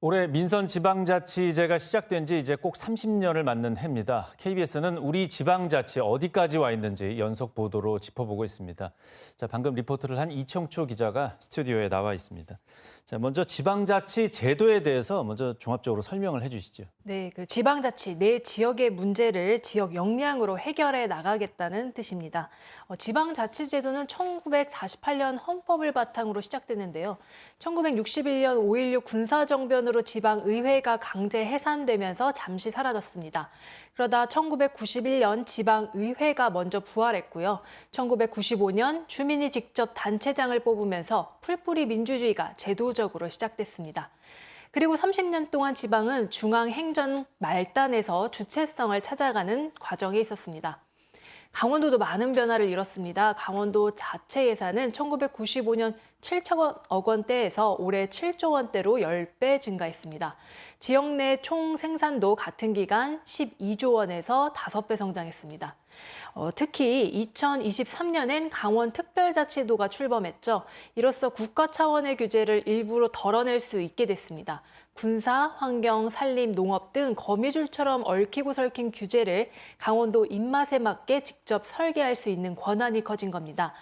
올해 민선지방자치제가 시작된 지 이제 꼭 30년을 맞는 해입니다. KBS는 우리 지방자치 어디까지 와 있는지 연속 보도로 짚어보고 있습니다. 자, 방금 리포트를 한 이청초 기자가 스튜디오에 나와 있습니다. 자, 먼저 지방자치 제도에 대해서 먼저 종합적으로 설명을 해주시죠. 네, 지방자치 내 지역의 문제를 지역 역량으로 해결해 나가겠다는 뜻입니다. 지방자치제도는 1948년 헌법을 바탕으로 시작됐는데요. 1961년 5.16 군사정변으로 지방의회가 강제 해산되면서 잠시 사라졌습니다. 그러다 1991년 지방의회가 먼저 부활했고요. 1995년 주민이 직접 단체장을 뽑으면서 풀뿌리 민주주의가 제도적으로 시작됐습니다. 그리고 30년 동안 지방은 중앙행정 말단에서 주체성을 찾아가는 과정에 있었습니다. 강원도도 많은 변화를 이뤘습니다. 강원도 자체 예산은 1995년 7천억 원대에서 올해 7조 원대로 10배 증가했습니다. 지역 내 총 생산도 같은 기간 12조 원에서 5배 성장했습니다. 특히 2023년엔 강원특별자치도가 출범했죠. 이로써 국가 차원의 규제를 일부러 덜어낼 수 있게 됐습니다. 군사, 환경, 산림, 농업 등 거미줄처럼 얽히고 설킨 규제를 강원도 입맛에 맞게 직접 설계할 수 있는 권한이 커진 겁니다.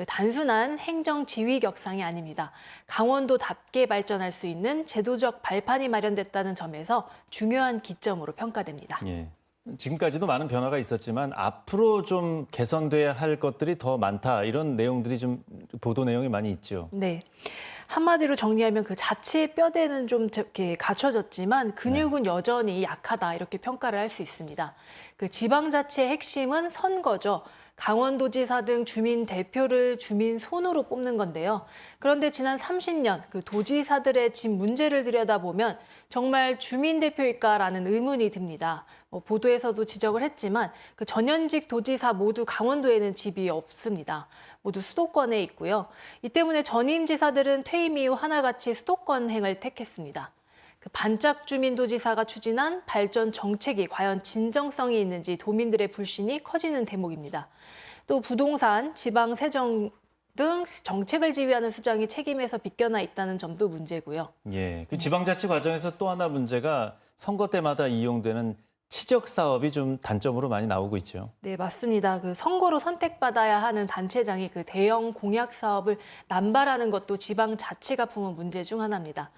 단순한 행정 지휘 격상이 아닙니다. 강원도답게 발전할 수 있는 제도적 발판이 마련됐다는 점에서 중요한 기점으로 평가됩니다. 예. 지금까지도 많은 변화가 있었지만 앞으로 좀 개선돼야 할 것들이 더 많다, 이런 내용들이 좀 보도 내용이 많이 있죠. 네. 한마디로 정리하면 자치의 뼈대는 좀 이렇게 갖춰졌지만 근육은 여전히 약하다, 이렇게 평가를 할 수 있습니다. 지방자치의 핵심은 선거죠. 강원도지사 등 주민 대표를 주민 손으로 뽑는 건데요. 그런데 지난 30년 도지사들의 집 문제를 들여다보면 정말 주민 대표일까라는 의문이 듭니다. 보도에서도 지적을 했지만 전현직 도지사 모두 강원도에는 집이 없습니다. 모두 수도권에 있고요. 이 때문에 전임 지사들은 퇴임 이후 하나같이 수도권행을 택했습니다. 반짝 주민도지사가 추진한 발전 정책이 과연 진정성이 있는지 도민들의 불신이 커지는 대목입니다. 또 부동산, 지방세정 등 정책을 지휘하는 수장이 책임에서 비껴나 있다는 점도 문제고요. 예, 지방자치 과정에서 또 하나 문제가 선거 때마다 이용되는 치적 사업이 좀 단점으로 많이 나오고 있죠. 네, 맞습니다. 선거로 선택받아야 하는 단체장이 대형 공약 사업을 남발하는 것도 지방자치가 품은 문제 중 하나입니다.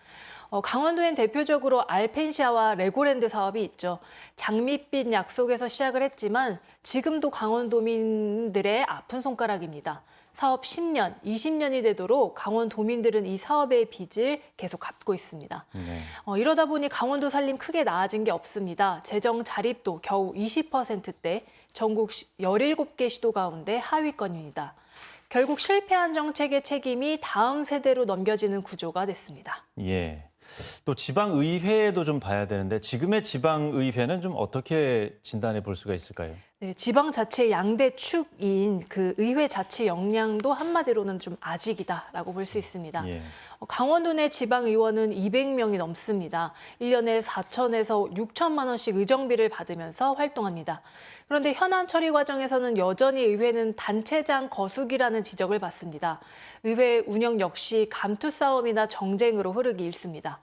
강원도엔 대표적으로 알펜시아와 레고랜드 사업이 있죠. 장밋빛 약속에서 시작을 했지만 지금도 강원도민들의 아픈 손가락입니다. 사업 10년, 20년이 되도록 강원도민들은 이 사업의 빚을 계속 갚고 있습니다. 네. 이러다 보니 강원도 살림 크게 나아진 게 없습니다. 재정 자립도 겨우 20%대, 전국 17개 시도 가운데 하위권입니다. 결국 실패한 정책의 책임이 다음 세대로 넘겨지는 구조가 됐습니다. 예. 또 지방의회도 좀 봐야 되는데 지금의 지방의회는 좀 어떻게 진단해 볼 수가 있을까요? 네, 지방자치의 양대 축인 의회 자치 역량도 한마디로는 좀 아직이다라고 볼 수 있습니다. 예. 강원도 내 지방의원은 200명이 넘습니다. 1년에 4천에서 6천만 원씩 의정비를 받으면서 활동합니다. 그런데 현안 처리 과정에서는 여전히 의회는 단체장 거수기라는 지적을 받습니다. 의회 운영 역시 감투 싸움이나 정쟁으로 흐르기 일쑤입니다.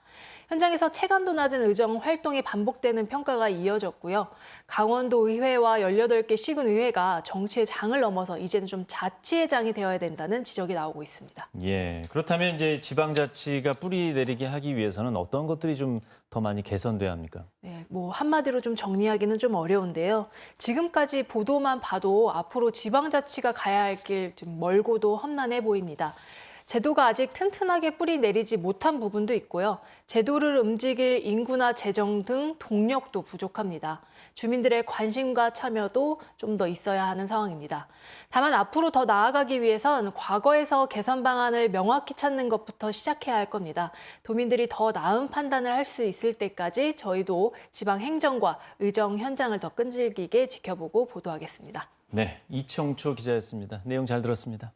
현장에서 체감도 낮은 의정 활동이 반복되는 평가가 이어졌고요. 강원도 의회와 18개 시군의회가 정치의 장을 넘어서 이제는 좀 자치의 장이 되어야 된다는 지적이 나오고 있습니다. 예. 그렇다면 이제 지방자치가 뿌리 내리게 하기 위해서는 어떤 것들이 좀 더 많이 개선돼야 합니까? 네, 한마디로 좀 정리하기는 좀 어려운데요. 지금까지 보도만 봐도 앞으로 지방자치가 가야 할 길 좀 멀고도 험난해 보입니다. 제도가 아직 튼튼하게 뿌리 내리지 못한 부분도 있고요. 제도를 움직일 인구나 재정 등 동력도 부족합니다. 주민들의 관심과 참여도 좀 더 있어야 하는 상황입니다. 다만 앞으로 더 나아가기 위해선 과거에서 개선 방안을 명확히 찾는 것부터 시작해야 할 겁니다. 도민들이 더 나은 판단을 할 수 있을 때까지 저희도 지방 행정과 의정 현장을 더 끈질기게 지켜보고 보도하겠습니다. 네, 이청초 기자였습니다. 내용 잘 들었습니다.